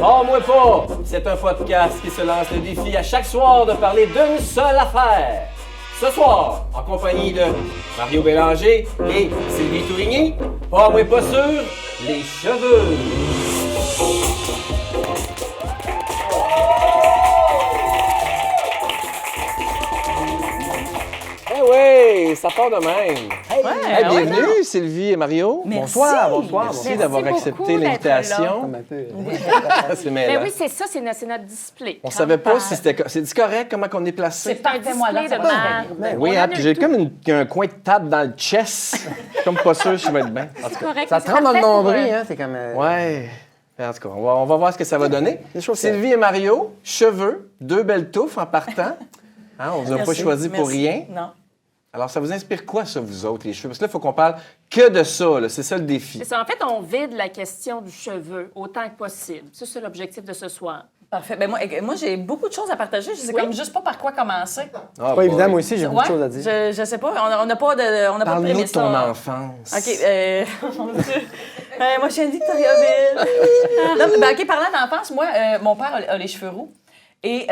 Oh, moi pas! C'est un podcast qui se lance le défi à chaque soir de parler d'une seule affaire. Ce soir, en compagnie de Mario Bélanger et Sylvie Tourigny, pas moi pas sûr, les cheveux. Eh oui, ça part de même. Hey, bienvenue, Sylvie et Mario. Merci. Bonsoir. Merci d'avoir accepté l'invitation. C'est Mais mêlant. oui, c'est ça, c'est notre display. On savait pas si c'était... C'est correct comment on est placé? C'est un display de marbre. Oui, hein, puis j'ai comme un coin de table dans le chest. Je suis comme pas sûr si je vais être bien. En tout C'est correct. Ça te rentre dans le nombril, hein? C'est comme. Ouais. En tout cas, on va voir ce que ça va donner. Des choses Sylvie et Mario, cheveux, deux belles touffes en partant. Hein, on ne vous a pas choisi pour rien. Non. Alors, ça vous inspire quoi, ça, vous autres, les cheveux? Parce que là, il faut qu'on parle que de ça. Là. C'est ça le défi. C'est ça. En fait, on vide la question du cheveu autant que possible. Ça, c'est l'objectif de ce soir. Parfait. Ben moi j'ai beaucoup de choses à partager. Je sais comme juste pas par quoi commencer. Ah, Pas évident, boy. moi aussi, j'ai beaucoup de choses à dire. Je sais pas. On n'a pas de Parle-nous de prémisse, ton là. enfance. OK. Mon Dieu. Moi, je viens de Victoriaville. Non, ben, OK, parlant d'enfance, moi, mon père a les cheveux roux. Et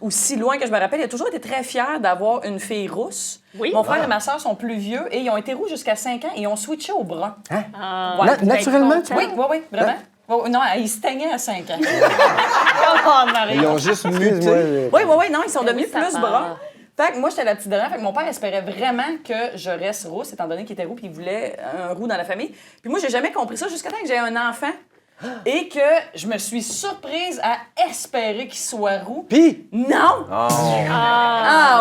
aussi loin que je me rappelle, il a toujours été très fier d'avoir une fille rousse. Oui. Mon frère et ma soeur sont plus vieux et ils ont été roux jusqu'à 5 ans et ils ont switché au brun. Ah, Ouais. Naturellement, ben, tu Oui, vraiment. Oh, non, ils se teignaient à 5 ans. Ils ont juste muté. Oui, non, ils sont devenus ça plus part. bruns. Fait que moi, j'étais la petite dernière. Fait que mon père espérait vraiment que je reste rousse, étant donné qu'il était roux, puis il voulait un roux dans la famille. Puis moi, j'ai jamais compris ça jusqu'à temps que j'ai un enfant et que je me suis surprise à espérer qu'il soit roux. Puis, Non! Oh.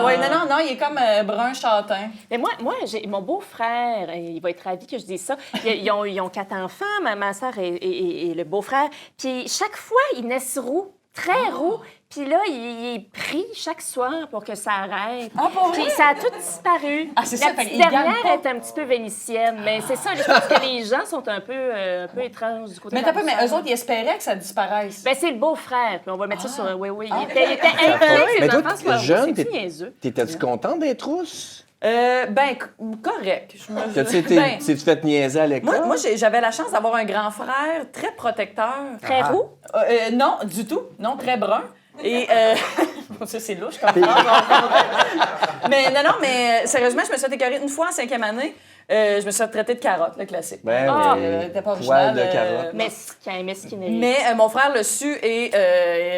Oui, non, il est comme brun châtain. Mais moi j'ai mon beau-frère, il va être ravi que je dise ça. Ils ont 4 enfants, ma soeur et le beau-frère. Puis chaque fois, ils naissent roux, très roux. Puis là, il est pris chaque soir pour que ça arrête. Ah, pour vrai? Puis ça a tout disparu. Ah, c'est la ça, fait petite qu'il gagne dernière pas. est un petit peu vénitienne, mais c'est ça. Je pense que les gens sont un peu étranges du côté Mais de t'as la pas, mais boussole. eux autres, ils espéraient que ça disparaisse. Ben, c'est le beau-frère. Puis on va mettre ça sur... Oui. Ah, Il était inquiet que Mais les toi, enfants soient jeune, roux. C'est niaiseux. T'étais-tu contente d'être rousse? Correct. T'as-tu été... Ben, T'es-tu fait niaiser à l'école? moi j'avais la chance d'avoir un grand frère très protecteur. Très roux. Non, du tout. Non, très brun. Et ça, c'est louche comme mais mais sérieusement, je me suis fait écœurer une fois en 5e année. Je me suis fait traiter de carotte, le classique. Ben Ah. oui. T'es pas Poil original. de carotte. Mesquinerie. Mais mon frère l'a su et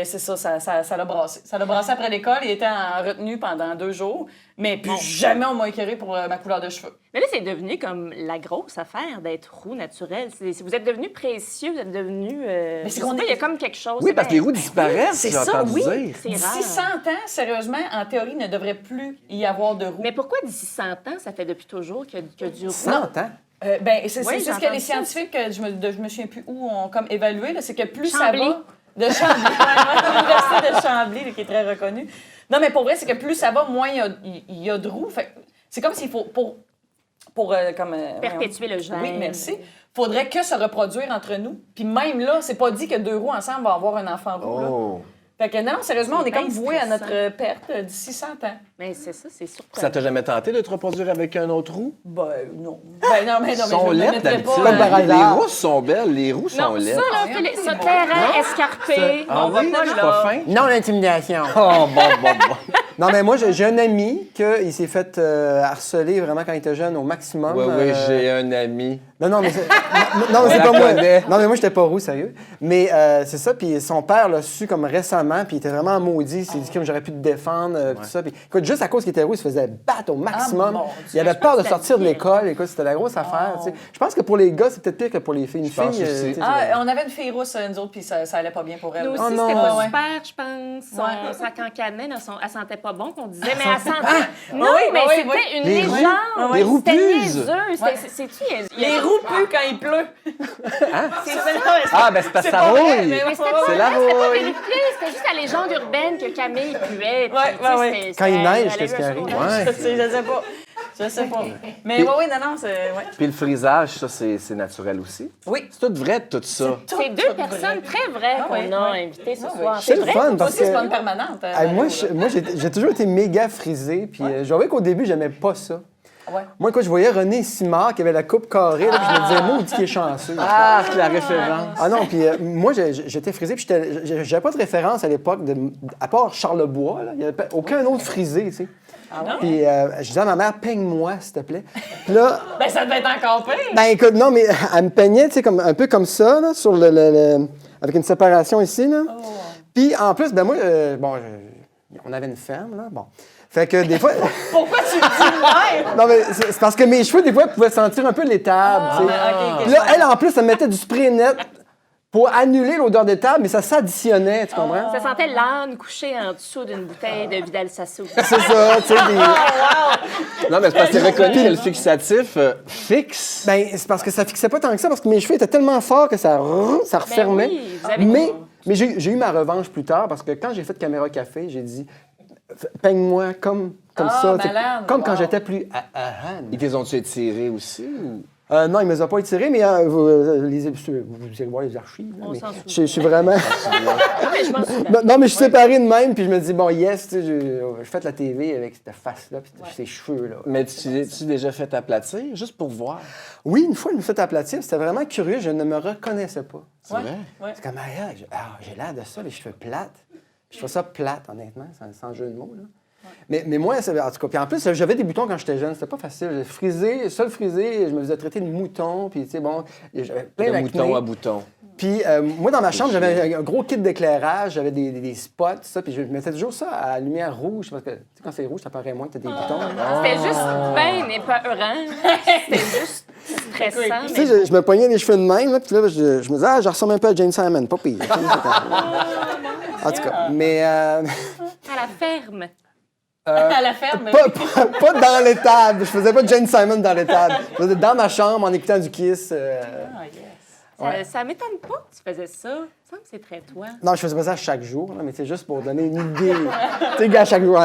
c'est ça l'a brassé. Ça l'a brassé après l'école. Il était en retenue pendant 2 jours. Mais plus jamais on m'a écœuré pour ma couleur de cheveux. Mais là, c'est devenu comme la grosse affaire d'être roux naturel. Vous êtes devenu précieux, vous êtes devenu... Mais c'est qu'on il y a comme quelque chose... Oui, parce que les roux ben, disparaissent, c'est j'ai ça, entendu oui. dire. c'est rare. D'ici 100 ans, sérieusement, en théorie, il ne devrait plus y avoir de roux. Mais pourquoi d'ici 100 ans, ça fait depuis toujours que du roux? 100 ans. C'est Oui, ce j'ai que entendu les ça scientifiques, je me souviens plus où, ont comme évalué, là, c'est que plus Chambly. ça va... De Chambly, l'université de Chambly, là, qui est très reconnue. Non, mais pour vrai, c'est que plus ça va, moins il y a de roux. Fait que c'est comme s'il faut, Perpétuer le gène. Oui, merci. Faudrait que se reproduire entre nous. Puis même là, c'est pas dit que 2 roux ensemble vont avoir un enfant roux. Là. Oh. Fait que non, sérieusement, on est bien comme voué à stressant. notre perte d'ici 100 ans. Mais c'est ça, c'est surprenant. Ça t'a jamais tenté de te reproduire avec un autre roux? Ben non. Ben non, mais Ils sont je me laides mettrais d'habitude. pas... Comme par Les hasard. rousses sont belles, les roux sont Non, laides. ça, là, Ah, Philippe, c'est ce bon. terrain escarpé, Ah on va oui? pas C'est là. pas fin? Non, l'intimidation. Oh, bon. Non, mais moi, j'ai un ami qui s'est fait harceler vraiment quand il était jeune au maximum. Oui, j'ai un ami. Non, mais c'est c'est la pas moi. connaît. Non, mais moi, j'étais pas roux, sérieux. Mais c'est ça, puis son père l'a su comme récemment, puis il était vraiment maudit. Il s'est dit comme j'aurais pu te défendre, tout ça. Puis écoute, juste à cause qu'il était roux, il se faisait battre au maximum. mon Dieu. Il avait peur de que sortir de c'est l'école. Écoute, c'était la grosse affaire, tu sais. Je pense que pour les gars, c'est peut-être pire que pour les filles. Une pense fille, aussi. tu sais, On avait une fille rousse, nous autres, puis ça allait pas bien pour elle. Nous aussi, Oh non. c'était pas Ouais. super, je pense. Ouais. Ça cancanait, elle sentait pas bon qu'on disait, mais elle sentait... Non, Oui, mais oui, c'était oui. une Les roux. légende. Les roux C'était puisent. niaiseux. Ouais. C'est-tu... Les roux puent quand il pleut. Ah, ben c'est parce que ça pas vrai, rouille. mais oui, Mais c'était C'est pas la vrai, c'était pas rouille. vérifié, c'était juste la légende urbaine que Camille puait. puis, Ouais, tu sais, ouais. c'était- Quand il c'était- neige, elle a qu'est-ce eu qui un arrive? secondaire. Ouais. Je sais pas. Mais oui, non, c'est... Ouais. Puis le frisage, ça, c'est naturel aussi. Oui. C'est tout vrai, tout ça. C'est 2 personnes très vraies Ah qu'on ouais, a ouais. invitées ce Ah soir. oui. C'est le vrai? fun Toi parce aussi, c'est pas que. une permanente. Moi, j'ai toujours été méga frisé, puis je dois avouer qu'au début, j'aimais pas ça. Ouais. Moi, quand je voyais René Simard qui avait la coupe carrée, là, puis je me disais, moi, il dit qu'il est chanceux. Ah, c'est la référence. Ah non, puis moi, j'étais frisé, puis j'avais pas de référence à l'époque, à part Charlebois, là, il n'y avait aucun autre frisé, tu sais. Puis je disais à ma mère, peigne-moi, s'il te plaît. Puis là, Ben, ça devait être encore pire. ben écoute, non, mais elle me peignait, tu sais, un peu comme ça, là, sur avec une séparation ici, là. Puis en plus, ben moi, on avait une ferme, là, bon. Fait que des fois... Pourquoi tu le dis de même? Non, mais c'est parce que mes cheveux, des fois, pouvaient sentir un peu l'étable, tu sais. ok, Puis là, elle, en plus, elle mettait du spray net pour annuler l'odeur d'étable, mais ça s'additionnait, tu comprends? Ça sentait l'âne couché en dessous d'une bouteille de Vidal Sassoon. C'est ça, tu sais, Non, mais c'est parce que c'est reconnu que le fixatif fixe. Ben, c'est parce que ça fixait pas tant que ça, parce que mes cheveux étaient tellement forts que ça refermait. Ben oui, vous avez Mais j'ai eu ma revanche plus tard, parce que quand j'ai fait Caméra Café, j'ai dit, peigne-moi comme ça, tu sais, malade, comme quand wow. j'étais plus à Han. Ils les ont-tu étirés aussi? Ou... Non, il ne me les a pas étirés, mais vous irez voir les archives. Là, On mais s'en souvient. je suis vraiment... Non, mais je m'en souviens. Non, mais je suis séparé de même, puis je me dis, bon, yes, tu sais, je fais de la TV avec cette face-là, puis ces cheveux-là. Mais tu déjà fait aplatir, juste pour voir? Oui, une fois, je me suis fait aplatir, c'était vraiment curieux, je ne me reconnaissais pas. C'est vrai? C'est comme, j'ai l'air de ça, les cheveux plates. Puis je trouve ça plate, honnêtement, sans jeu de mots, là. Mais moi, en tout cas, puis en plus, j'avais des boutons quand j'étais jeune, c'était pas facile. Frisé, seul frisé, je me faisais traiter de mouton, puis tu sais, bon, j'avais plein De d'acné. mouton à bouton. Puis moi, dans ma chambre, j'avais un gros kit d'éclairage, j'avais des spots, ça, puis je mettais toujours ça à la lumière rouge, parce que tu sais, quand c'est rouge, ça paraît moins que t'as des boutons. C'était juste vain et pas heurant. C'était juste stressant. Tu sais, je me poignais les cheveux de même, là, puis là, je me disais, je ressemble un peu à Jane Simon, pas pire. En tout cas, mais... À la ferme. À la ferme. pas dans l'étable. Je faisais pas Jane Simon dans l'étable. Je faisais dans ma chambre en écoutant du Kiss. Ça m'étonne pas que tu faisais ça. Ça me semble que c'est très toi. Non, je faisais pas ça chaque jour, là, mais c'est juste pour donner une idée. Tu sais, gars, chaque jour,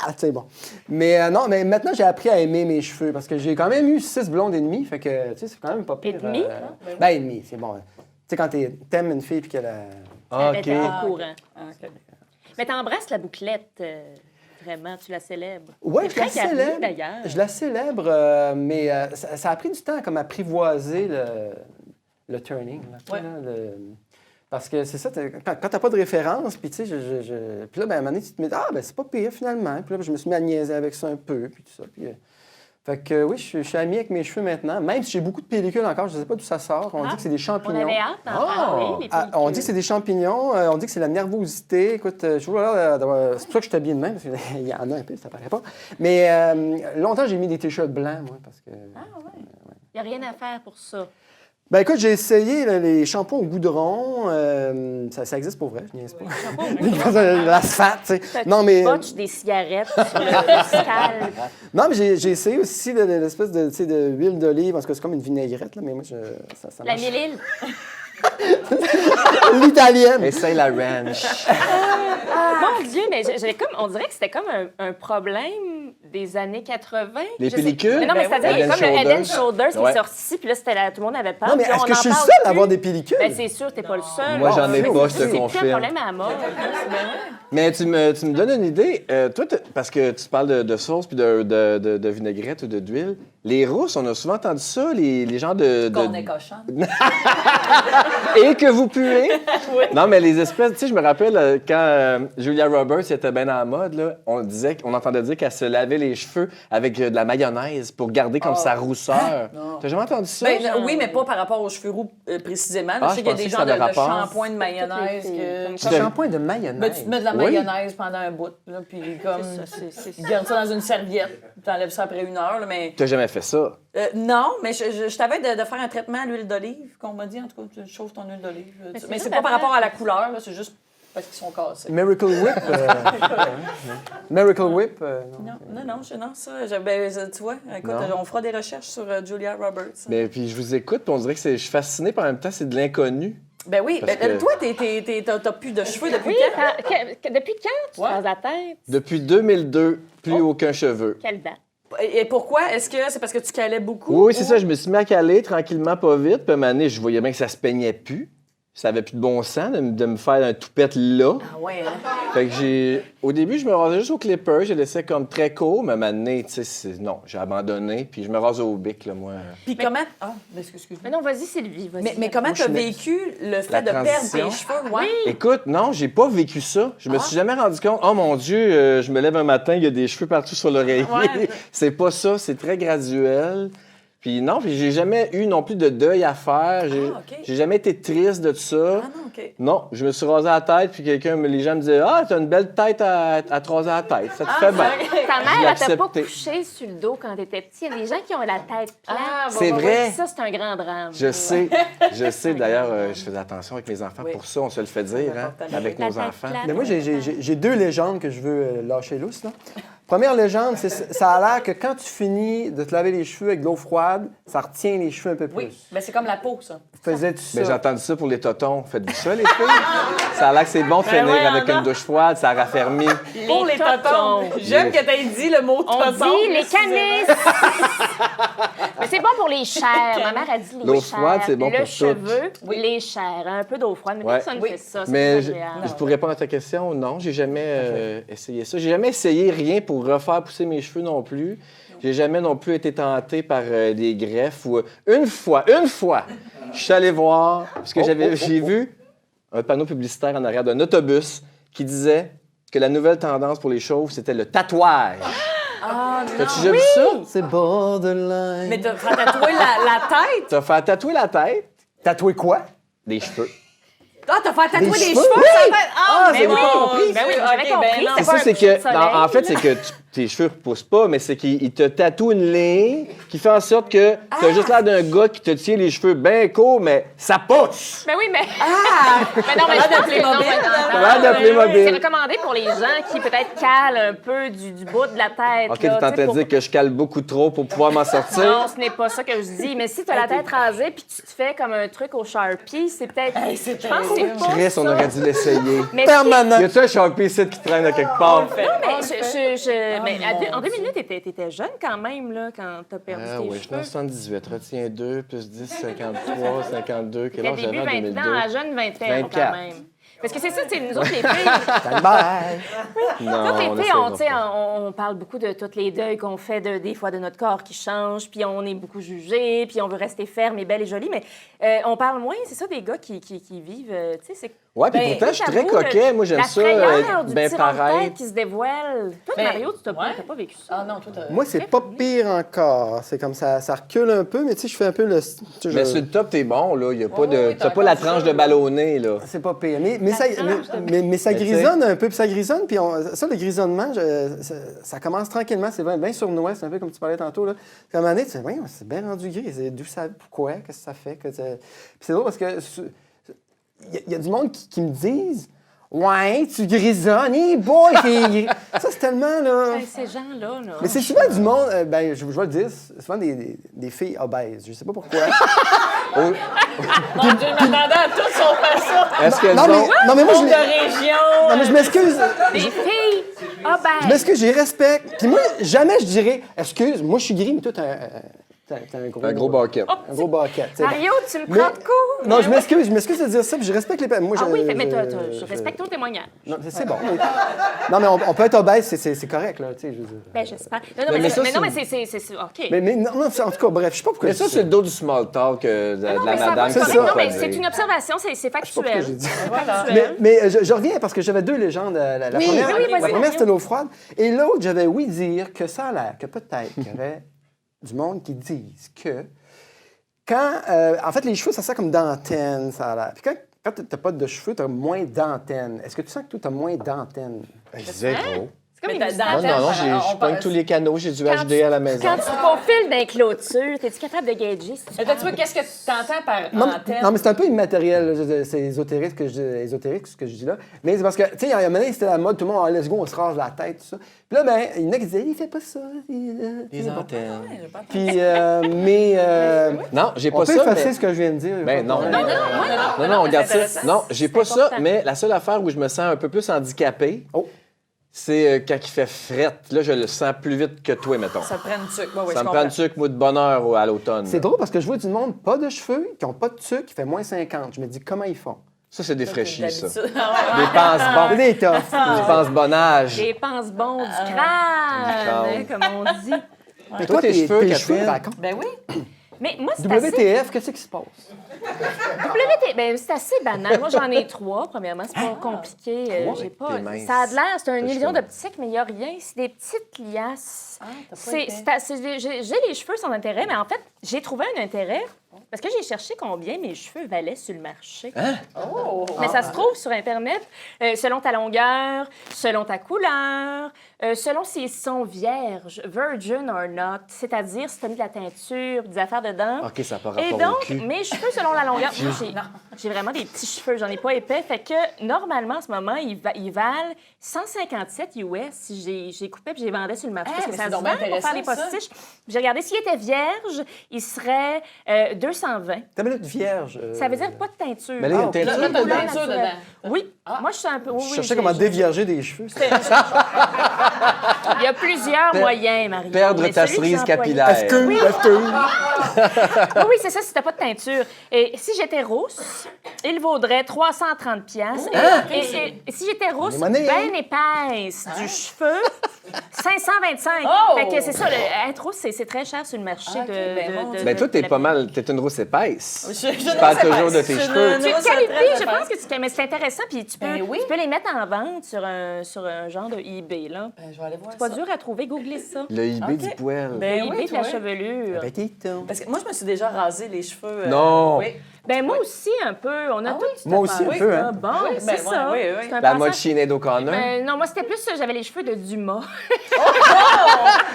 tu sais, bon. Mais non, mais maintenant, j'ai appris à aimer mes cheveux parce que j'ai quand même eu 6 blondes et demie, fait que, tu sais, c'est quand même pas pire. Et demi? Ben, et demi, c'est bon. Tu sais, quand t'aimes une fille puis qu'elle a... Ah, Elle OK. était au courant. OK. Mais t'embrasses la bouclette, vraiment, tu la célèbres. Ouais, C'est je la très carré, célèbre. d'ailleurs. Je la célèbre, mais ça a pris du temps à comme apprivoiser le turning. Là, tu sais, Ouais. là, parce que c'est ça, quand t'as pas de référence, puis tu sais, puis là, ben, à un moment donné, tu te mets, ben c'est pas pire finalement. Puis là, je me suis mis à niaiser avec ça un peu, puis tout ça. Puis, fait que oui, je suis ami avec mes cheveux maintenant, même si j'ai beaucoup de pellicules encore, je sais pas d'où ça sort. On dit que c'est des On champignons. avait hâte d'en parler. Les On dit que c'est des champignons, on dit que c'est la nervosité. Écoute, je vois là, c'est pour ça que je suis habillé de même, parce qu'il y en a un peu, ça paraît pas. Mais longtemps, j'ai mis des t-shirts blancs, moi, parce que... Il n'y a rien à faire pour ça. Ben écoute, j'ai essayé là, les shampoings au goudron. Ça existe pour vrai, je niaise pas. L'asphalte, tu sais. Non, mais... Botch des cigarettes sur le scalp. Non, mais j'ai essayé aussi l'espèce de, tu sais, de huile d'olive, parce que c'est comme une vinaigrette, là, mais moi, ça La marche. mélile. L'italienne. Essaye la ranch. Mon Dieu, mais on dirait que c'était comme un problème des années 80. Les Je sais- pellicules? Mais non, mais c'est-à-dire, il y a Head and comme le Head and Shoulders. Shoulders qui Ouais. est sorti, puis là, tout le monde avait peur. Non, mais puis là, est-ce on que en je suis le parle seul à plus. avoir des pellicules? Ben, c'est sûr, t'es pas le seul. Moi, j'en ai Bon, pas, je te c'est plus un confirme. problème à la mode. Mais tu me donnes une idée. Toi, parce que tu parles de sauce puis de vinaigrette ou d'huile. Les rousses, on a souvent entendu ça, les gens de... Qu'on est cochon. Et que vous puez. Non, mais les espèces... Tu sais, je me rappelle quand Julia Roberts était bien dans la mode, là, on entendait dire qu'elle se lavait les cheveux avec de la mayonnaise pour garder comme sa rousseur. T'as jamais entendu ça? Ben, oui, mais pas par rapport aux cheveux roux précisément. Ah, Je sais qu'il y a je des pensais genres que ça de avait rapport. shampoing de mayonnaise que... Un shampoing de mayonnaise. Ben, tu te mets de la Oui. mayonnaise pendant un bout, là, puis comme... Tu gardes ça dans une serviette, tu enlèves ça après 1 heure, là, mais... T'as jamais fait ça? Non, mais je t'avais de faire un traitement à l'huile d'olive, qu'on m'a dit, en tout cas, tu chauffes ton huile d'olive. c'est Mais ça, c'est pas par d'affaire. rapport à la couleur, là, c'est juste parce qu'ils sont cassés. Miracle Whip. Miracle Whip. Non, ça, tu vois, écoute, Non. on fera des recherches sur Julia Roberts. Mais puis je vous écoute, puis on dirait que je suis fasciné, puis en même temps, c'est de l'inconnu. Ben oui, Parce ben, que- toi, t'as plus de cheveux depuis Oui, quand? depuis quand tu Ouais. rases la tête? Depuis 2002, plus aucun cheveu. Quelle date? Et pourquoi? Est-ce que c'est parce que tu calais beaucoup? Oui, c'est ou- ça. Je me suis mis à caler tranquillement, pas vite. Puis à un moment donné, je voyais bien que ça se peignait plus. Ça avait plus de bon sens de me faire un toupette là. Ah ouais, hein? Fait que au début, je me rasais juste au clipper, je laissais comme très court, mais maintenant, tu sais, non, j'ai abandonné, puis je me rase au bic, là, moi. Puis comment... Ah, excuse-moi. Mais non, vas-y, Sylvie, vas-y. Mais comment tu as vécu le fait de perdre transition. tes cheveux? Ouais. Écoute, non, j'ai pas vécu ça. Je me suis jamais rendu compte, oh mon Dieu, je me lève un matin, il y a des cheveux partout sur l'oreiller. Ouais. C'est pas ça, c'est très graduel. Puis non, puis j'ai jamais eu non plus de deuil à faire. OK. J'ai jamais été triste de tout ça. Ah non, OK. Non, je me suis rasé la tête, puis les gens me disaient « Ah, t'as une belle tête à te raser la tête, ça te fait bien. » Ta Je mère, l'ai elle t'a pas accepté. couché sur le dos quand t'étais petit. Il y a des gens qui ont la tête plate. C'est vrai. Ça, c'est un grand drame. Je sais. D'ailleurs, je faisais attention avec mes enfants. Pour ça, on se le fait dire, hein, avec La nos tête enfants. plate. Mais moi, j'ai deux légendes que je veux lâcher lousse. Là. Première légende, ça a l'air que quand tu finis de te laver les cheveux avec de l'eau froide, ça retient les cheveux un peu plus. Oui, mais c'est comme la peau, ça. Faisais-tu ça? Mais j'ai entendu ça pour les totons. Faites-vous ça, les filles? Ça a l'air que c'est bon de finir ouais, avec en a. une douche froide, ça raffermit. Pour les totons. J'aime que tu aies dit le mot On toton. dit les canisses. Mais c'est bon pour les chairs. Ma mère a dit les L'eau chairs. froide, c'est bon le pour tout. cheveu, les chairs. Un peu d'eau froide. Mais Ouais. personne ne fait ça. Mais C'est pas agréable. pour répondre à ta question, non, j'ai jamais essayé ça. J'ai jamais essayé rien pour refaire pousser mes cheveux non plus. J'ai jamais non plus été tenté par des greffes. Une fois, je suis allé voir, parce que j'ai vu un panneau publicitaire en arrière d'un autobus qui disait que la nouvelle tendance pour les chauves, c'était le tatouage. Ah, non. T'as-tu déjà vu ça? C'est borderline. Mais t'as fait tatouer la tête? T'as fait tatouer la tête, Tatouer quoi? des cheveux. Ah, t'as fait tatouer Des des cheveux? cheveux? Oui! Ça fait... Ah, mais j'avais oui! pas compris. Ben oui, Ok, j'avais compris. non. C'était C'est ça, pas un c'est coucher de que. soleil. En fait, c'est que tes cheveux ne repoussent pas, mais c'est qu'il te tatoue une ligne qui fait en sorte que t'as juste l'air d'un gars qui te tient les cheveux bien courts, mais ça pousse! Ben oui, mais. Ah! Mais non, mais je pense que Playmobil, non, là. De Playmobil. C'est recommandé pour les gens qui peut-être calent un peu du bout de la tête. OK, là, tu t'entends pour- dire que je cale beaucoup trop pour pouvoir m'en sortir? Non, ce n'est pas ça que je dis. Mais si tu as la tête rasée puis tu te fais comme un truc au Sharpie, c'est peut-être. c'est Je pense que c'est pas Chris, on ça. aurait dû l'essayer. Mais Permanent. Y a-tu un Sharpie ici qui traîne à quelque part? Non, mais en 2 minutes, t'étais jeune quand même, là, quand t'as perdu Ah tes oui, je suis en cheveux. 78. Retiens 2, plus 10, 53, 52. Quel âge T'es j'avais début en 20 2002? dans la jeune vingtaine, 24. quand même. Parce que c'est ça, tu sais, nous autres, les filles, Bye. Non, toutes les on filles, essaiera tu sais, pas. on parle beaucoup de tous les deuils qu'on fait des fois de notre corps qui change, puis on est beaucoup jugé, puis on veut rester ferme et belle et jolie, mais on parle moins, c'est ça, des gars qui vivent, tu sais, c'est... Ouais, puis Ben, pourtant, je suis très j'avoue, coquet. Moi, j'aime la ça, frayeur du bien petit rond de pareil. tête qui se dévoile. Toi, Ben, Mario, tu ouais. t'as pas vécu ça. Ah non, toi, t'as... Moi, c'est pas pire encore. C'est comme ça recule un peu, mais tu sais, je fais un peu le. tu sais, Mais je- sur le top, t'es bon, là. Y a pas Ouais, de... ouais, T'as t'as pas la encore tranche ça, de là. ballonné, là. C'est pas pire. Mais ça Mais tu sais- grisonne un peu, puis ça grisonne, puis ça, le grisonnement, ça commence tranquillement. C'est bien sournois, c'est un peu comme tu parlais tantôt. Là. Puis à un moment donné, tu sais, voyons, c'est bien rendu gris. D'où ça, pourquoi, qu'est-ce que ça fait? Puis c'est drôle parce que il y a du monde qui me disent ouais, tu grisonnes, hey boy, ça c'est tellement là. Ben, ces gens-là, là. Mais c'est souvent du monde, ben je vais le dire, c'est souvent des filles obèses. Je sais pas pourquoi. Mon Dieu, je m'attendais à tout sauf à ça. Est-ce que non, mais moi, Monde de région. non, mais je m'excuse. Des filles! Ah ben! Je m'excuse, je les respecte. Puis moi, jamais je dirais, excuse, moi je suis gris, mais toi, t'as Un gros bucket. Un gros bucket. tu sais. Mario, tu me Mais- prends de court? Non, je m'excuse de dire ça, puis je respecte les moi, Ah oui, mais je respecte ton témoignage. Non, c'est bon. Non, mais on peut être obèse, c'est correct, là, tu sais, je veux dire. Ben, j'espère. Non, mais ça, mais c'est- c'est... OK. Mais non, en tout cas, bref, je sais pas pourquoi Mais je ça, dis c'est le dos du small talk de Non, la mais ça va, madame c'est correct. qui ça. Non, mais dit. c'est une observation, c'est Je sais pas pourquoi factuel. j'ai dit. Voilà. Mais je reviens parce que j'avais deux légendes. La première, oui, vas-y, la première, Mario. c'était l'eau froide. Et l'autre, j'avais oui dire que ça a l'air, que peut-être qu'il y aurait du monde qui disent que quand... en fait, les cheveux, ça sert comme d'antenne, ça a l'air. Puis quand t'as pas de cheveux, t'as moins d'antenne. Est-ce que tu sens que toi, t'as moins d'antenne? Zéro. C'est comme Mais une t'as- moustache. Non, Attends, je on pogne passe- tous les canaux, j'ai du Quand HD à la maison. Quand tu te profiles d'un clôture, es-tu capable de gager si tu Mais tu vois, qu'est-ce que tu t'entends par Non, antenne? non, mais c'est un peu immatériel. Là. C'est ésotérique ce que je dis là. Mais c'est parce que, tu sais, il y a un moment donné, c'était la mode, tout le monde, let's go, on se rase la tête, tout ça. Puis là, ben, il y en a qui disaient, il fait pas ça. Les antennes. Puis, Non, j'ai on pas peut ça, effacer mais... ce que je viens de dire. Ben non. Non, Non, regarde c'est ça. intéressant. Non, j'ai pas C'est ça, important. mais la seule affaire où je me sens un peu plus handicapé, Oh. c'est quand il fait fret. Là, je le sens plus vite que toi, mettons. Ça te prend une tuque. Ouais, ouais, Ça je me prend une comprends. tuque, moi, de bonheur à l'automne. C'est drôle parce que je vois du monde pas de cheveux, qui ont pas de tuque, qui fait moins 50. Je me dis, comment ils font? Ça, c'est défraîchi, ça. D'habitude. Des penses C'est bon. des toughs. Des penses bon âge. Des pense-bons du crâne, crâne. comme on dit. Mais Toi, tes cheveux, Catherine? raconte. Ben oui. Mais moi, c'est assez... WTF, qu'est-ce qui se passe? Ben, c'est assez banal. Moi, j'en ai 3, premièrement. C'est pas compliqué. J'ai pas... T'es mince. Ça a de l'air, c'est une T'as illusion cheveux. d'optique, mais il n'y a rien. C'est des petites liasses. t'as pas C'est- été. c'est assez- j'ai les cheveux sans intérêt, mais en fait, j'ai trouvé un intérêt parce que j'ai cherché combien mes cheveux valaient sur le marché. Oh! Mais ça se trouve sur Internet, selon ta longueur, selon ta couleur, selon s'ils sont vierges, virgin or not, c'est-à-dire si tu as mis de la teinture, des affaires dedans. OK, ça n'a pas Et rapport au donc, cul. mes cheveux selon la longueur, j'ai vraiment des petits cheveux, j'en ai pas épais, fait que normalement, en ce moment, ils valent 157 US si j'ai coupé puis j'ai vendais sur le marché. Parce que mais ça c'est se donc vend bien pour faire des intéressant, ça. postiches. J'ai regardé, s'il était vierge, il serait 220. T'as minute vierge. Ça veut dire pas de teinture. Mais là, il y a une Ah, teinture. Là, t'as de Blanc la teinture naturel. dedans. Oui, moi je suis un peu. Oui, Je oui, cherchais comment dévierger des cheveux. Il y a plusieurs moyens, Marie. Perdre ta cerise capillaire. Oui, FQ. oui, c'est ça, si t'as pas de teinture. Et si j'étais rousse, il vaudrait 330 piastres. Et si j'étais rousse, Les monnaies, bien épaisse du cheveu, 525. Oh! Fait que c'est ça, être rousse, c'est très cher sur le marché Ok, ben, mon Dieu. Ben, toi, t'es la- pas mal. T'es une rousse épaisse. Je Tu parles toujours de tes cheveux. C'est de qualité, je pense que mais c'est intéressant, puis tu peux, Ben oui. tu peux les mettre en vente sur un genre de eBay, là. Je vais aller voir C'est pas ça. dur à trouver, googlez ça. Le eBay OK. du poil. Ben Le oui, eBay de la toi. chevelure. Ben, t'es-ton. Parce que moi, je me suis déjà rasé les cheveux. Non. Oui. Ben moi aussi, un peu. On a Ah tout oui? Moi aussi, un Oui, peu, ça. hein. Bon, Oui, c'est ben, ça. oui, oui. C'est un La passage- mode Sinead O'Connor. Non, moi, c'était plus, j'avais les cheveux de Dumas.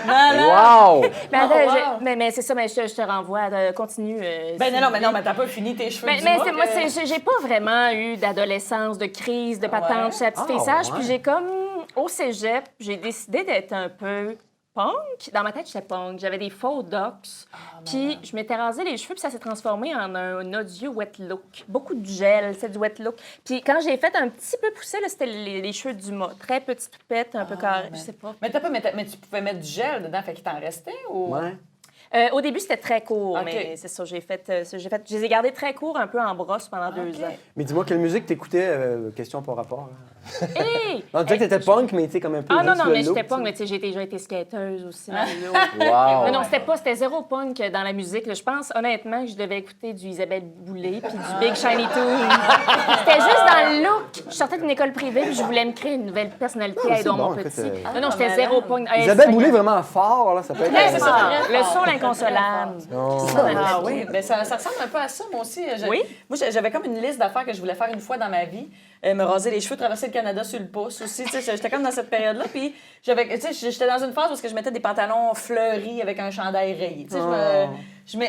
Wow! Mais, attends, wow. mais c'est ça, mais je te renvoie. Continue. Ben non, mais t'as pas fini tes cheveux. Mais dis-moi c'est, moi, que- j'ai pas vraiment eu d'adolescence, de crise, de patente chez la petite fille sage. Puis j'ai comme, au cégep, j'ai décidé d'être un peu punk. Dans ma tête, j'étais punk. J'avais des faux docks. Puis je m'étais rasé les cheveux, puis ça s'est transformé en un odieux wet look. Beaucoup de gel, c'est du wet look. Puis quand j'ai fait un petit peu pousser, là, c'était les cheveux du mât. Très petite toupette, un peu carré, je sais pas. Mais tu pouvais mettre du gel dedans, fait qu'il t'en restait ou. Ouais. Au début, c'était très court, OK. mais c'est ça, je les ai gardés très courts, un peu en brosse pendant 2 ans. Mais dis-moi, quelle musique t'écoutais? Question par rapport. Hey! On disait que t'étais punk, mais tu sais, comme un peu. Ah non, juste non, le mais look, j'étais punk, tu sais. mais tu sais, j'ai déjà été skateuse aussi, Mario. Wow! Mais non, c'était zéro punk dans la musique. Là. Je pense honnêtement que je devais écouter du Isabelle Boulay puis du Big Shiny Toon. C'était juste dans le look. Je sortais d'une école privée puis je voulais me créer une nouvelle personnalité Ah, à c'est Édouard bon, Montpetit. écoute, Non, non, j'étais malade. zéro punk. Isabelle Boulay, vraiment fort, là, ça peut être. Très c'est ça, fort. très Le fort. son inconsolable. C'est ça, ma Ah vie. oui, ben ça ressemble un peu à ça, moi aussi. Oui? Moi, j'avais comme une liste d'affaires que je voulais faire une fois dans ma vie. Me raser les cheveux, traverser le Canada sur le pouce aussi. Tu sais, j'étais comme dans cette période-là. Puis, j'étais dans une phase où je mettais des pantalons fleuris avec un chandail rayé. Tu sais, moi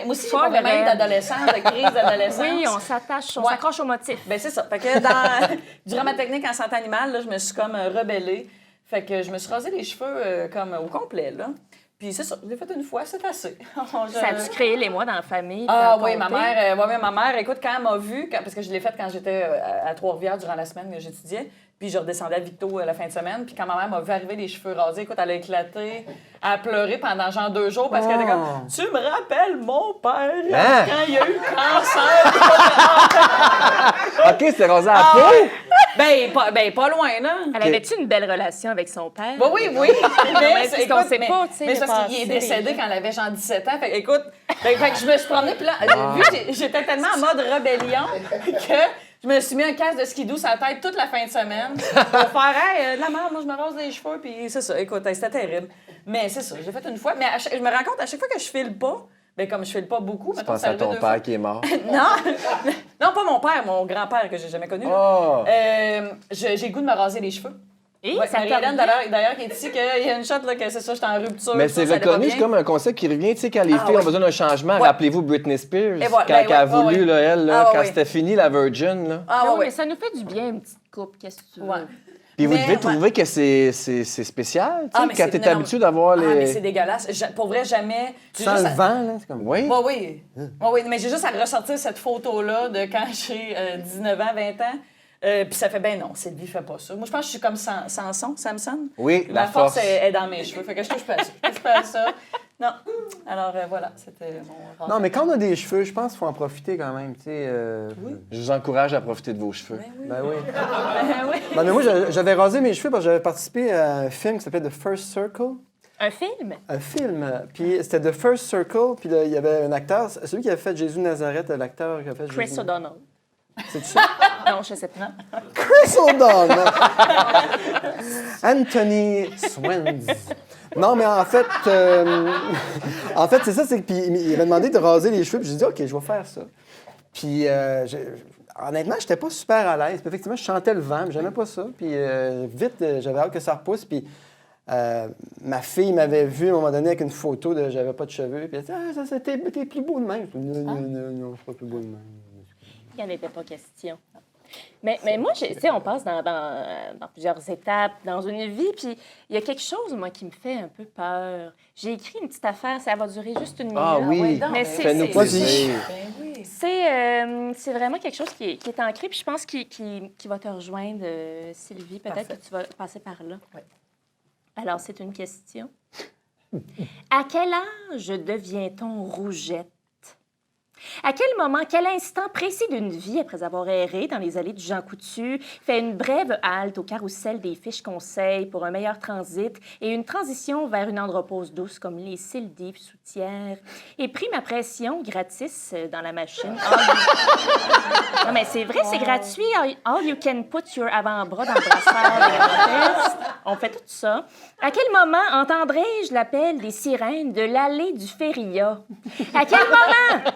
aussi, j'ai pas Folle vraiment eu raide. d'adolescence, de crise d'adolescence. Oui, on s'attache, on Ouais. s'accroche au motif. Ben c'est ça. Fait que durant ma technique en santé animale, là, je me suis comme rebellée. Fait que je me suis rasé les cheveux comme au complet, là. Puis c'est ça, je l'ai fait une fois, c'est assez. Ça a-tu créé les mois dans la famille? Ah T'as oui, ma compté? mère, ma mère, écoute, quand elle m'a vue, parce que je l'ai faite quand j'étais à Trois-Rivières durant la semaine que j'étudiais, puis je redescendais à Victo la fin de semaine, puis quand ma mère m'a vu arriver les cheveux rasés, écoute, elle a éclaté, elle a pleuré pendant genre 2 jours parce qu'elle était comme « Tu me rappelles mon père Hein? quand il a eu le cancer! OK, c'est rasé à la peau? Pas loin, là! Elle avait-tu une belle relation avec son père? Bah oui. mais c'est qu'on sait mais- pas, tu sais, Mais le c'est parce qu'il est passé, décédé les- quand elle avait genre 17 ans. Fait que, écoute, fait que je me suis promenée, puis là, vu que j'étais tellement en mode rébellion que je me suis mis un casque de skidoo sur la tête toute la fin de semaine pour faire « Hey, de la merde, moi, je me rase les cheveux. » Puis c'est ça, écoute, c'était terrible. Mais c'est ça, j'ai fait une fois. Mais je me rends compte, à chaque fois que je file pas, ben comme je file pas beaucoup, Je mettons, pense c'est à arrivé ton 2 père fois. qui est mort. Non, pas mon père, mon grand-père que j'ai jamais connu. là. Oh! J'ai le goût de me raser les cheveux. Et Ouais, ça Marie-Hélène, t'a d'ailleurs, qui est ici, qu'il y a une shot, là, que c'est ça, j'étais en rupture. Mais ça, c'est ça allait pas reconnu, bien. c'est comme un concept qui revient, tu sais, quand les filles ont besoin d'un changement. Ouais. Rappelez-vous Britney Spears, Et voilà, quand ben elle a ouais, voulu, ouais. là, elle, là, Ah, quand ouais. c'était fini, la Virgin. Là. Ah, oui, ouais, mais ça nous fait du bien, une petite coupe, qu'est-ce que tu veux? ouais. Puis vous Mais, devez ouais. trouver que c'est spécial, tu sais, mais quand c'est- t'es non, non, habitué d'avoir Ah, mais les... c'est dégueulasse. Pour vrai, jamais. Tu sens le vent, là? C'est comme. Oui? Oui, oui. Ouais, oui, mais j'ai juste à ressortir cette photo-là de quand j'ai 19 ans, 20 ans. Puis ça fait, ben non, Sylvie fait pas ça. Moi, je pense que je suis comme Samson. Oui, Ma la force force. est dans mes cheveux. Fait que je touche pas à ça. Je touche pas à ça. Non. Alors, voilà, c'était mon Non, mais quand on a des cheveux, je pense qu'il faut en profiter quand même, tu sais. Je vous encourage à profiter de vos cheveux. Ben oui. Ben oui. Non, mais moi, j'avais rasé mes cheveux parce que j'avais participé à un film qui s'appelait The First Circle. Un film? Un film. Puis c'était The First Circle, puis là, il y avait un acteur, celui qui avait fait Jésus de Nazareth, l'acteur qui a fait Chris Jésus. O'Donnell. C'est ça? Non, je sais pas. Chris O'Donnell! Anthony Swens. Non, mais en fait, c'est ça, c'est que puis il m'a demandé de raser les cheveux, puis j'ai dit, OK, je vais faire ça. Puis, honnêtement, j'étais pas super à l'aise. Puis, effectivement, je chantais le vent, mais j'aimais pas ça. Puis, vite, j'avais hâte que ça repousse. Puis, ma fille m'avait vu à un moment donné avec une photo de j'avais pas de cheveux. Puis, elle dit, ah, ça, t'es plus beau de même. Je dis, non, je suis pas plus beau de même. Il n'y en était pas question. Mais moi, tu sais, on passe dans plusieurs étapes dans une vie, puis il y a quelque chose, moi, qui me fait un peu peur. J'ai écrit une petite affaire, ça va durer juste une minute. Ah oui, mais fais-nous c'est- plaisir. Ben oui. c'est vraiment quelque chose qui est ancré, puis je pense qui va te rejoindre, Sylvie. Peut-être Parfait. que tu vas passer par là. Oui. Alors, c'est une question. À quel âge devient-on rougette? À quel moment, quel instant précis d'une vie, après avoir erré dans les allées du Jean Coutu, fait une brève halte au carrousel des fiches conseils pour un meilleur transit et une transition vers une andropause douce comme les cils d'Yves Soutière et pris ma pression gratis dans la machine? Non, mais c'est vrai, c'est gratuit. All you can put your avant-bras dans le brassard. On fait tout ça. À quel moment entendrai-je l'appel des sirènes de l'allée du Feria? À quel moment?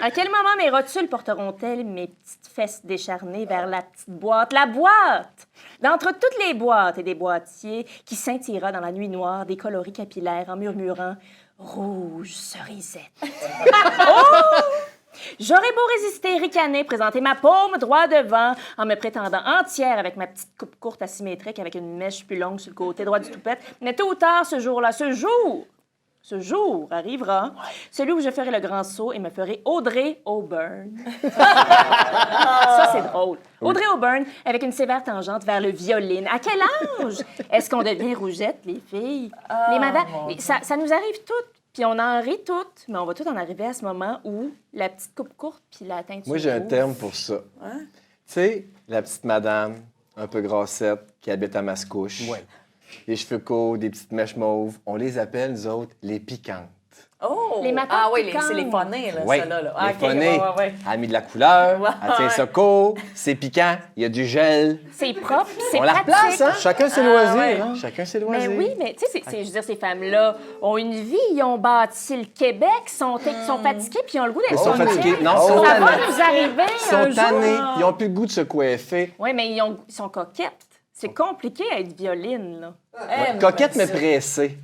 À quel moment mes rotules porteront-elles mes petites fesses décharnées vers la petite boîte? La boîte! D'entre toutes les boîtes et des boîtiers qui scintillera dans la nuit noire des coloris capillaires en murmurant « Rouge cerisette ». Oh! J'aurais beau résister, ricaner, présenter ma paume droit devant en me prétendant entière avec ma petite coupe courte asymétrique avec une mèche plus longue sur le côté droit du toupette. Mais tôt ou tard, ce jour-là, ce jour arrivera, celui où je ferai le grand saut et me ferai Audrey Hepburn. Ça, c'est drôle. Audrey Hepburn avec une sévère tangente vers le violine. À quel âge est-ce qu'on devient rougette, les filles? Les madames, ça nous arrive toutes. Puis on en rit toutes, mais on va toutes en arriver à ce moment où la petite coupe courte puis la teinture Moi, j'ai un rouge. terme pour ça. Tu sais, la petite madame, un peu grassette, qui habite à Mascouche. Ouais. Les cheveux courts, des petites mèches mauves. On les appelle, nous autres, les piquantes. Oh! Les matins Ah oui, piquantes. c'est les phonés, là, Oui, ceux-là. Là. les OK, phonés. ouais. Elle a mis de la couleur, Ouais. elle tient ça court, c'est piquant, il y a du gel. C'est propre, c'est On la pratique. replace, hein? Chacun ses loisirs, ouais. hein? Chacun ses Mais loisirs. oui, mais tu sais, je veux dire, ces femmes-là ont une vie, ils ont bâti le Québec, sont fatigués, puis ils ont le goût d'être Ils sont soignés. fatigués. Non, Oh, ils sont Ça va tannés. nous arriver Ils sont un tannés. jour. Ils n'ont plus le goût de se coiffer. Oui, mais ils sont coquettes. C'est compliqué à être violine, là. Coquette, mais pressée.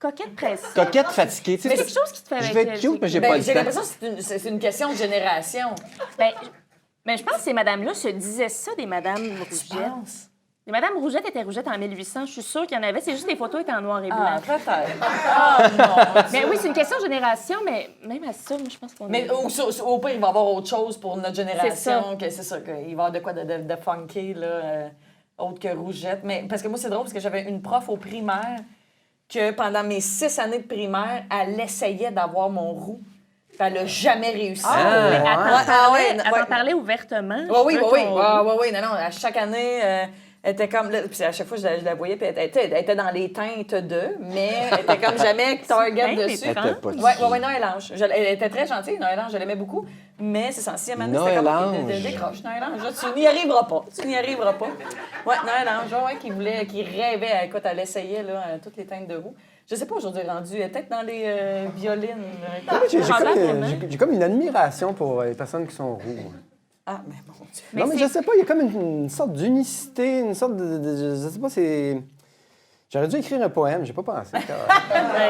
Coquette pressée. Coquette fatiguée. Tu sais, C'est quelque chose qui te fait je avec vais être cute, mais j'ai pas le J'ai temps. l'impression que c'est une question de génération. Ben, je pense que ces madames-là se disaient ça, des madames Je rougettes. pense. Les madames rougettes étaient rougettes en 1800. Je suis sûre qu'il y en avait. C'est juste les photos étaient en noir et blanc. Ah, peut-être. Ah, non. Mais oui, c'est une question de génération, mais même à ça, moi, je pense qu'on Mais est... au pire, il va y avoir autre chose pour notre génération. C'est ça. Que c'est ça, qu'il va y avoir de quoi de funky, là, autre que rougette. Mais parce que moi, c'est drôle, parce que j'avais une prof au primaire que pendant mes 6 années de primaire, elle essayait d'avoir mon roux. Puis elle n'a jamais réussi. Mais elle t'en Ouais, parlait, ouais, elle ouais. t'en parlait ouvertement. Oui, Je veux oui. ton- Non, à chaque année, elle était comme. Là, puis à chaque fois, je la voyais, puis elle était dans les teintes d'eux, mais elle était comme jamais target Bien, dessus. les Elle était pas Oui, Noël Ange. Elle était très gentille, Noël Ange, je l'aimais beaucoup. Mais c'est ça, si à un moment donné, c'était Noël comme Ange. décroche, Noël Ange. Là, tu n'y arriveras pas. Ouais, Noël Ange, qui rêvait, écoute, elle essayait là, toutes les teintes de roux. Je sais pas aujourd'hui rendu, elle est peut-être dans les violines. J'ai comme une admiration pour les personnes qui sont roux. Ah, mais mon Dieu. Mais Non, mais c'est- je sais pas, il y a comme une sorte d'unicité, une sorte je sais pas, c'est... J'aurais dû écrire un poème, j'ai pas pensé. Ben,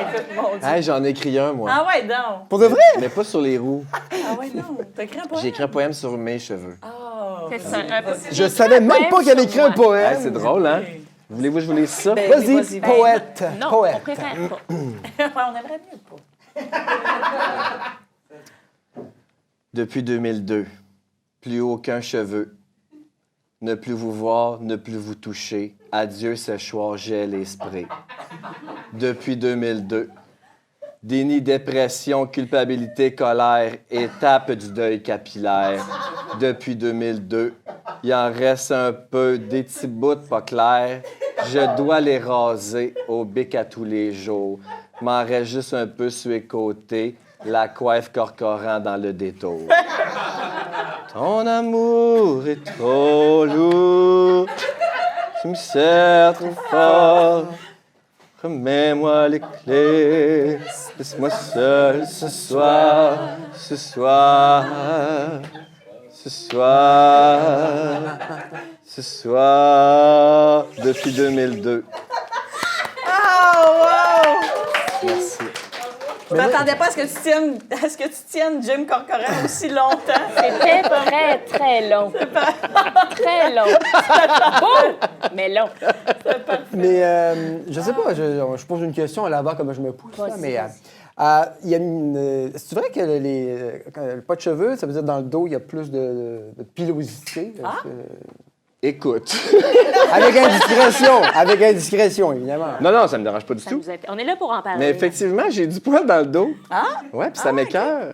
écoute, mon Dieu. Hey, j'en ai écrit un, moi. Ah ouais, donc. Pour de vrai? Mais pas sur les roues. Ah ouais, non. T'as écrit un poème? J'ai écrit un poème sur mes cheveux. Ah. C'est ça, un peu. Je savais même pas qu'elle écrit un Hey, poème. c'est drôle, hein? Voulez-vous que je vous lise ça? Ben, Vas-y, vas-y. poète, Non, on poète. préfère pas. Ouais, on aimerait mieux pas. Depuis 2002, plus aucun cheveu. Ne plus vous voir, ne plus vous toucher. Adieu séchoir, gel et spray. Depuis 2002, Déni, dépression, culpabilité, colère, étape du deuil capillaire. Depuis 2002, il en reste un peu, des petits bouts pas clairs. Je dois les raser au bic à tous les jours. M'en reste juste un peu sur les côtés, la coiffe corcorant dans le détour. Ton amour est trop lourd, tu me serres trop fort. Remets-moi les clés, laisse-moi seul ce soir, ce soir, ce soir, ce soir, depuis 2002. Merci. Je m'attendais pas à ce que tu tiennes Jim Corcoran aussi longtemps. C'était très, très long. Très long. Beau, mais long. Mais je sais pas, je pose une question à l'avant comme je me pousse. Là, mais il y a c'est vrai que le pas de cheveux, ça veut dire dans le dos, il y a plus de pilosité. Écoute. Avec indiscrétion, évidemment. Non, ça me dérange pas du tout. On est là pour en parler. Mais effectivement, j'ai du poil dans le dos. Ah? Ouais, puis ça m'écoeure.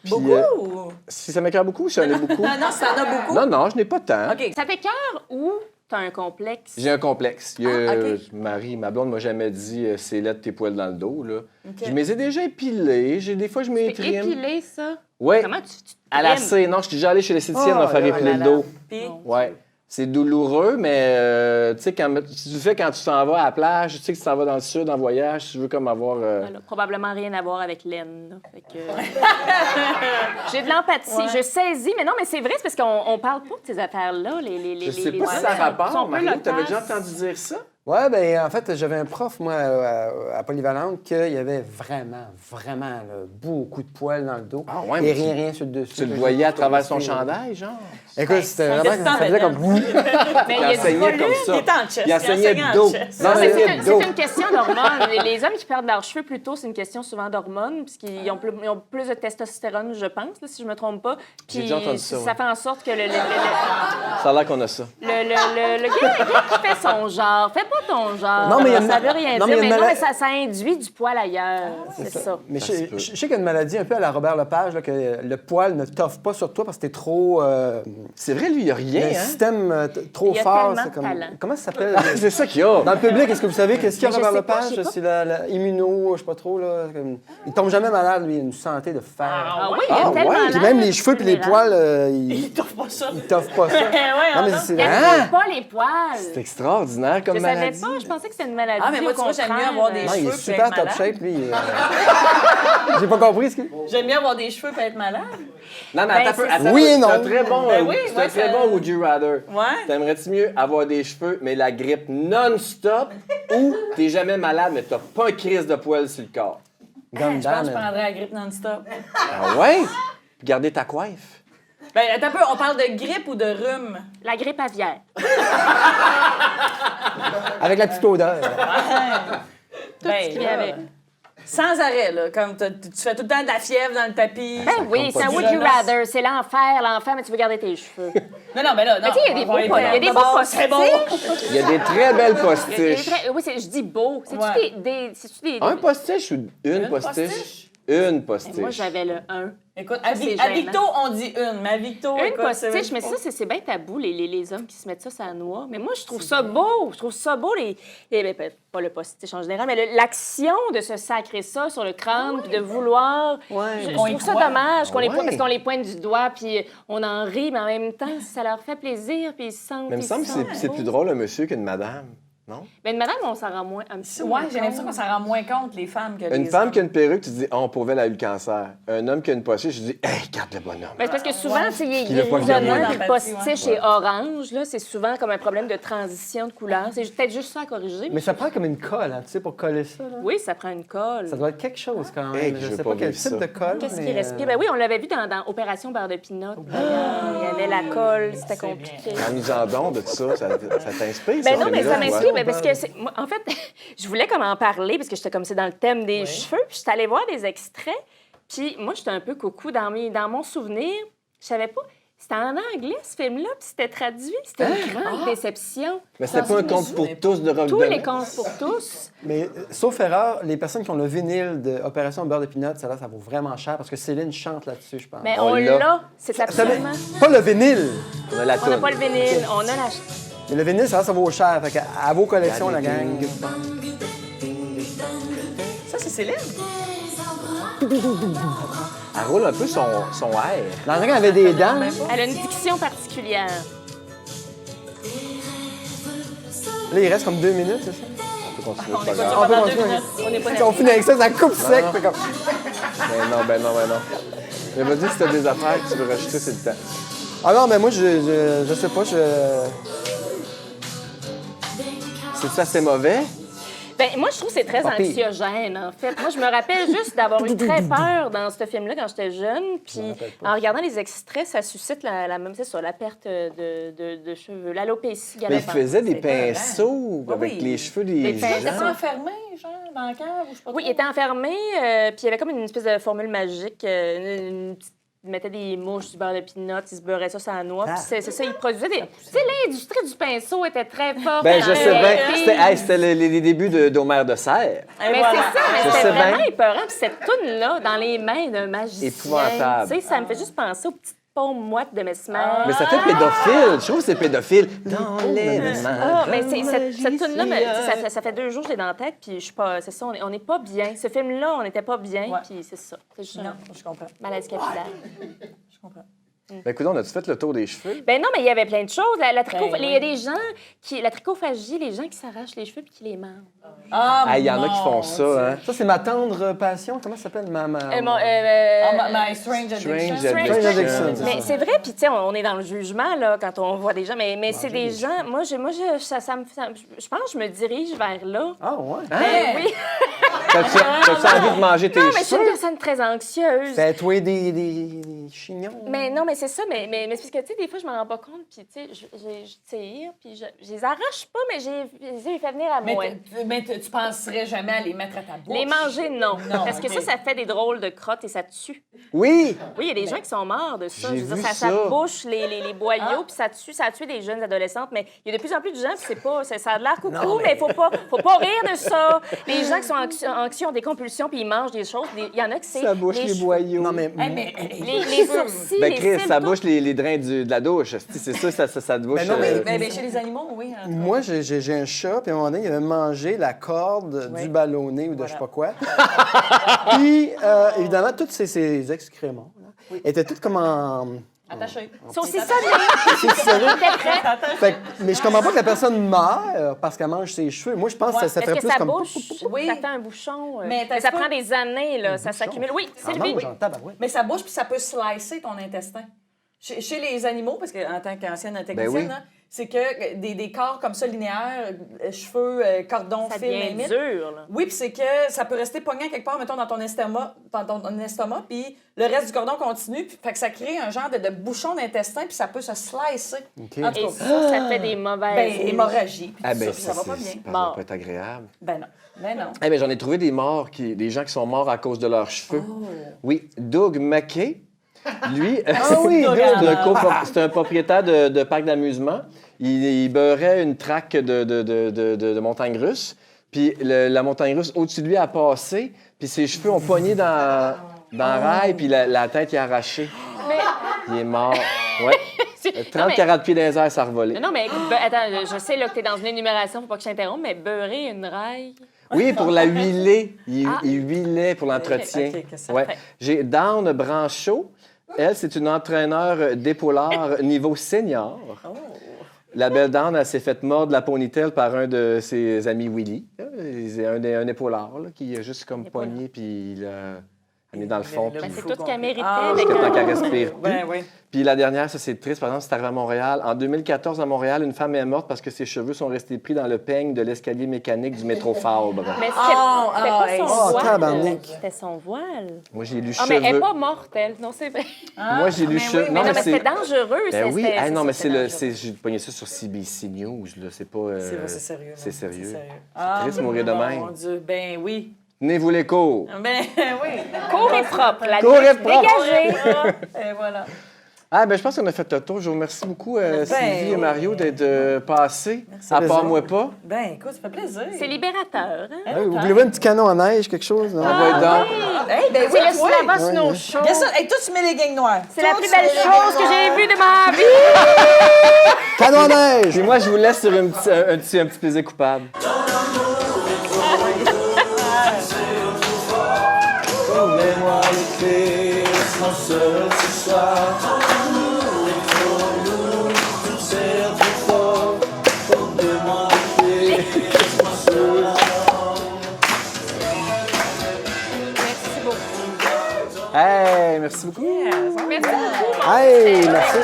Puis, Beaucoup? si ça m'écoeure beaucoup, j'en ai beaucoup. Non, ça en a beaucoup. Non, je n'ai pas tant. OK. Ça t'écoeure ou t'as un complexe? J'ai un complexe. Il y a, OK. ma blonde m'a jamais dit c'est là de tes poils dans le dos. Là. Je me les ai déjà épilés. Des fois, je Tu m'étrime. épiler ça? Ouais. Comment tu te À la trimes? C. Non, je suis déjà allé chez l'esthéticienne me faire épiler le dos. Puis, Ouais. C'est douloureux, mais tu sais, si tu le fais quand tu t'en vas à la plage, tu sais que tu t'en vas dans le sud en voyage, tu veux comme avoir... Elle a probablement rien à voir avec laine. Là. Fait que... J'ai de l'empathie. Je saisis, mais non, mais c'est vrai, c'est parce qu'on parle pas de ces affaires-là. Je sais pas si ça a rapport. Mario, t'avais déjà entendu dire ça? Ouais, ben en fait, j'avais un prof, moi, à Polyvalente, qu'il y avait vraiment là, beaucoup de poils dans le dos. Ah ouais, et mais rien sur le dessus. Tu le voyais à travers son chandail, genre? Écoute, c'était ça vraiment... Ça faisait descend comme... Mais il y a du enseignait volume. comme ça. il est en chest. Il enseignait en de dos. chest. Non, Mais mais c'est une question d'hormones. Les hommes qui perdent leurs cheveux plus tôt, c'est une question souvent d'hormones, puisqu'ils ont plus de testostérone, je pense, là, si je me trompe pas. J'ai Puis déjà entendu ça, ouais. ça fait en sorte que Ça a l'air qu'on a ça. le gars qui fait son genre, fais pas ton genre. Non, mais il y a une- ça veut rien non, dire, mais il y a mais, une non, mala- mais ça induit du poil ailleurs. C'est ça. Mais Ça se peut. je sais qu'il y a une maladie un peu à la Robert Lepage, là, que le poil ne toffe pas sur toi parce que t'es trop... C'est vrai, lui, il n'y a rien, un hein? système trop Il y a fort. tellement c'est de comme... talent. Comment ça s'appelle? C'est ça qu'il y a. Dans le public, est-ce que vous savez qu'est-ce qu'il y a Mais je Robert sais pas, je Lepage? sais C'est la immuno, je sais pas trop. Là, comme... Il tombe jamais malade, lui. Il a une santé de fer. Ah oui, il y a Ah, tellement ouais. Puis l'air même les cheveux puis les général. poils, Il t'offre pas ça. ils toffent pas ça. Ouais, Non, mais non. c'est... Il Hein? n'aime pas les poils. C'est extraordinaire comme Je savais maladie. pas, je pensais que c'était une maladie. Ah, mais moi, tu vois, j'aime mieux au avoir des contraire. Non, il est cheveux puis super être top malade. shape, lui. J'ai pas compris ce que... J'aime bien avoir des cheveux et être malade. Non, mais Ben, attends un peu. c'est attends ça. un Oui peu. et non. C'est un très bon, Ben oui, c'est ouais, un très ça- bon Would You Rather. Ouais. T'aimerais-tu mieux avoir des cheveux, mais la grippe non-stop, ou t'es jamais malade, mais t'as pas un crise de poils sur le corps? Je pense que je Gundam. prendrais la grippe non-stop. Ah ouais? Puis garder ta coiffe. Ben, attends un peu, on parle de grippe ou de rhume? La grippe aviaire. Avec la petite odeur. Tout ce qui vient avec. Sans arrêt, là. Comme tu fais tout le temps de la fièvre dans le tapis. Ben oui, c'est un would you rather. C'est l'enfer, mais tu veux garder tes cheveux. Non, mais là, non. Mais tu sais, il y a des beaux Ouais, poils. Il y a des beaux d'abord, postiches. c'est bon. Il y a des très belles Il y a des postiches. oui, je dis beau. C'est-tu Ouais. c'est-tu des... Un postiche ou une postiche? postiche? Une postiche. Moi, j'avais le 1. Écoute, Ça, à, c'est à gênant. Victo, on dit une. Mais à Victo, Une écoute, postiche, mais ça, c'est bien tabou, les hommes qui se mettent ça sur la noix. Mais moi, je trouve ça beau. Je trouve ça beau, ben, pas le postiche en général, mais l'action de se sacrer ça sur le crâne, puis de vouloir... Je On y trouve ça croit. dommage qu'on les Ouais. parce qu'on les pointe du doigt, puis on en rit, mais en même temps, ça leur fait plaisir, puis ils se sentent... Mais il me semble que c'est plus drôle un monsieur qu'une madame, non? Mais une madame, on s'en rend moins un petit peu Ouais, moins j'ai l'impression qu'on compte. s'en rend moins compte, les femmes, que les Une femme hommes. qui a une perruque, tu te dis, oh, pour elle, elle a eu le cancer. Un homme qui a une postiche, je dis, hey, garde le bonhomme. Ben, c'est parce que souvent, tu sais, il Il a est pas grisonnant, bien puis le d'empathie, postiche est orange, là, c'est souvent comme un problème de transition de couleur. C'est peut-être juste ça à corriger. Mais ça prend comme une colle, hein, tu sais, pour coller ça. Là. Oui, ça prend une colle. Ça doit être quelque chose quand même. Hey, je je veux sais pas pas quel vivre type ça. de colle. Qu'est-ce mais, qui respire? Ben oui, on l'avait vu dans Opération Beurre de Pinot. D'ailleurs, il y avait la colle, c'était compliqué. En nous en don de ça, ça t'inspire, Ben non, mais ça Camilla, m'inspire, ouais. ben parce que, moi, en fait, je voulais comme en parler, parce que j'étais comme c'est dans le thème des cheveux, puis j'étais allée voir des extraits, puis moi, j'étais un peu coucou dans mon souvenir, je savais pas, C'était en anglais, ce film-là, puis c'était traduit. C'était une grande déception. Mais c'était pas un conte pour tous de Rock Tous Denis? les contes pour tous. Mais sauf erreur, les personnes qui ont le vinyle de Opération Beurre de Pinot, ça vaut vraiment cher parce que Céline chante là-dessus, je pense. Mais On on l'a. l'a. C'est absolument... Pas le vinyle! On a la On n'a toune. pas le vinyle, on a la... Mais le vinyle, ça vaut cher. Fait à vos collections, la gang. Ça, c'est Céline. Elle roule un peu son air. L'André avait des dents. Elle a une diction particulière. Là, il reste comme 2 minutes, c'est ça? On peut continuer, On c'est pas est pas grave. sûr On peut pendant 2 continuer. minutes. On n'est pas Si on finit avec ça, ça coupe sec. Fait comme... Ben non. Mais vas-y, si t'as des affaires que tu veux rajouter, c'est le temps. Ah non, mais moi, je sais pas, C'est-tu assez mauvais? Ben, moi, je trouve que c'est très Pas pire. anxiogène, en fait. Moi, je me rappelle juste d'avoir eu très peur dans ce film-là quand j'étais jeune. Puis, en regardant les extraits, ça suscite la même chose sur la perte de cheveux, l'alopécie Mais il galopante. faisait des C'est vrai. pinceaux avec Oui. les cheveux des Des pinceaux. gens. T'es enfermé, genre, dans le cave ou je sais pas Oui, il trop? était enfermé, puis il y avait comme une espèce de formule magique. Il mettait des mouches, du beurre de pinot, il se beurrait ça sur la noix. Puis c'est ça, il produisait des... Tu sais, l'industrie du pinceau était très forte. Ben, je sais bien. Puis- C'était les débuts d'Homère de Serre. Et Mais voilà. c'est ça, mais Je c'était sais vraiment bien. épeurant. Puis cette toune-là, dans les mains d'un magicien, Épouvantable. tu sais, ça me fait juste penser aux petites paumes moites de Mesmer. Mais ça fait pédophile. Je trouve que c'est pédophile. Dans les mains. Ah, mais cette toune-là, ça fait 2 jours que je l'ai dans la tête, puis je suis pas... C'est ça, on n'est pas bien. Ce film-là, on n'était pas bien, Ouais. puis c'est ça. C'est juste Non, une je comprends. maladie capillaire. Je comprends. Ben écoute, on a-tu fait le tour des cheveux? Ben non, mais il y avait plein de choses. Il Ben y a des gens qui... La tricophagie, les gens qui s'arrachent les cheveux puis qui les mangent. Ah, il y en a qui font ça, hein? Ça, c'est ma tendre passion. Comment ça s'appelle? My Strange Addiction. Strange Addiction, Addiction. c'est Mais c'est vrai, puis tu sais, on est dans le jugement, là, quand on voit des gens, mais c'est des gens... Moi, je pense que je me dirige vers là. Ah, ouais. Hein? Ben oui. T'as-tu envie de manger tes Non, mais je suis une cheveux? personne très anxieuse. Tatouer des chignons. Mais non, mais c'est ça, mais c'est parce que, tu sais, des fois, je m'en rends pas compte, puis, tu sais, je tire, puis je les arrache pas, mais je les fais venir à moi. Mais tu penserais jamais à les mettre à ta bouche. Les manger, non. Non, Parce que ok. ça fait des drôles de crottes et ça tue. Oui! Oui, il y a des gens qui sont morts de ça. J'ai Je veux vu dire, ça ça. bouche les boyaux, puis ça a tué des jeunes adolescentes. Mais il y a de plus en plus de gens, puis c'est pas... Ça a de l'air coucou, mais faut pas rire de ça. Les gens qui sont anxieux ont des compulsions, puis ils mangent des choses. Il y en a que c'est... Ça bouche les cheveux. boyaux. Non, mais... Les sourcils, Ben les Chris, cils, ça tout. bouche les drains de la douche. C'est ça, ça te bouche. Ben non, mais- Mais chez les animaux, oui. hein. Moi, j'ai un chat, puis à un moment donné, il avait mangé la corde du ballonné ou de je sais pas quoi. Puis, évidemment, tous ces excréments là, étaient tous comme en... Attaché. C'est aussi ça, mais... C'est sérieux? C'était prêt. Fait que- mais je comprends pas que la personne meurt parce qu'elle mange ses cheveux. Moi, je pense que ça Est-ce ferait que plus ça comme... bouche? Oui. Ça fait un bouchon. Mais ça prend des années, là. Ça s'accumule. Oui, Ah Sylvie. non, j'en tabarouette. Mais ça bouge puis ça peut slicer ton intestin. Chez les animaux, parce qu'en tant qu'ancienne technicienne, oui. là, c'est que des corps comme ça, linéaires, cheveux, cordons, Ça fils, devient limite. dur, là. Oui, puis c'est que ça peut rester pogné quelque part, mettons, dans ton estomac, puis le reste du cordon continue, puis fait que ça crée un genre de bouchon d'intestin, puis ça peut se slicer. OK. En tout Et cas, ça fait des mauvaises... ben, hémorragie, puis Ah tout ben, ça, puis ça va pas bien. ça Bon. va pas être agréable. Ben non, ben non. Eh bien, j'en ai trouvé des morts, des gens qui sont morts à cause de leurs cheveux. Oui, Doug McKay, lui, oui, c'est un propriétaire de parc d'amusement. Il beurrait une traque de montagne russe, puis la montagne russe au-dessus de lui a passé, puis ses cheveux ont pogné dans le rail, puis la tête est arrachée. Mais... Il est mort. Ouais. 30-40 pieds dans les airs, ça a revolé. Non, mais attends, je sais là, que tu es dans une énumération, faut pas que je t'interrompe, mais beurrer une raille... Oui, pour la huiler. Il huilait pour l'entretien. Ok, que ça Ouais. fait. J'ai Dawn Branchot. Elle, c'est une entraîneur d'épaulard niveau senior. La belle Dawn, elle s'est faite mordre la ponytail par un de ses amis Willy. C'est un épaulard là, qui a juste comme pogné, puis il a amené dans le fond. Le puis- C'est tout ce qu'elle méritait. Ah, avec jusqu'à temps un- qu'elle respire plus. Ben oui. Puis la dernière, ça c'est triste, par exemple, c'est arrivé à Montréal. En 2014, à Montréal, une femme est morte parce que ses cheveux sont restés pris dans le peigne de l'escalier mécanique du métro Fabre. Mais c'était hey, pas son oh, voile. tabarnak. C'était son voile. Moi, j'ai lu Ah, mais elle cheveux. n'est pas morte, elle. Non, c'est vrai. Moi, j'ai lu mais cheveux. oui, Mais non, mais c'est- c'était dangereux. Ben oui, c'était- hey, non, ça, mais c'était c'est dangereux. j'ai pogné ça sur CBC News, là. C'est pas. C'est sérieux. là. C'est sérieux. Ah, triste de mourir de même. Mon Dieu, ben oui. Tenez-vous les cours. Ben oui. Court et propre. La Court et douche propre. dégagée. Et voilà. Ah, ben je pense qu'on a fait le tour. Je vous remercie beaucoup, Sylvie et Mario, d'être passés. Merci. À part moi pas. Ben, écoute, ça fait plaisir. C'est libérateur, hein? Ah oui, oubliez-vous un petit canon à neige, quelque chose? Non? On va être dans. Hey, ben C'est oui, le toi. Slava Ouais, Snow ouais. Show. Regarde ça. Hey, toi, tu mets les gangs noirs. C'est la plus belle chose que j'ai vue de ma vie. Canon à neige! Puis moi, je vous laisse sur un petit plaisir coupable. Mets-moi les clés, sans seul ce soir. Merci beaucoup. Hey, merci beaucoup. Merci beaucoup. Hey, merci!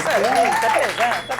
Ça, hey, t'as plaisant.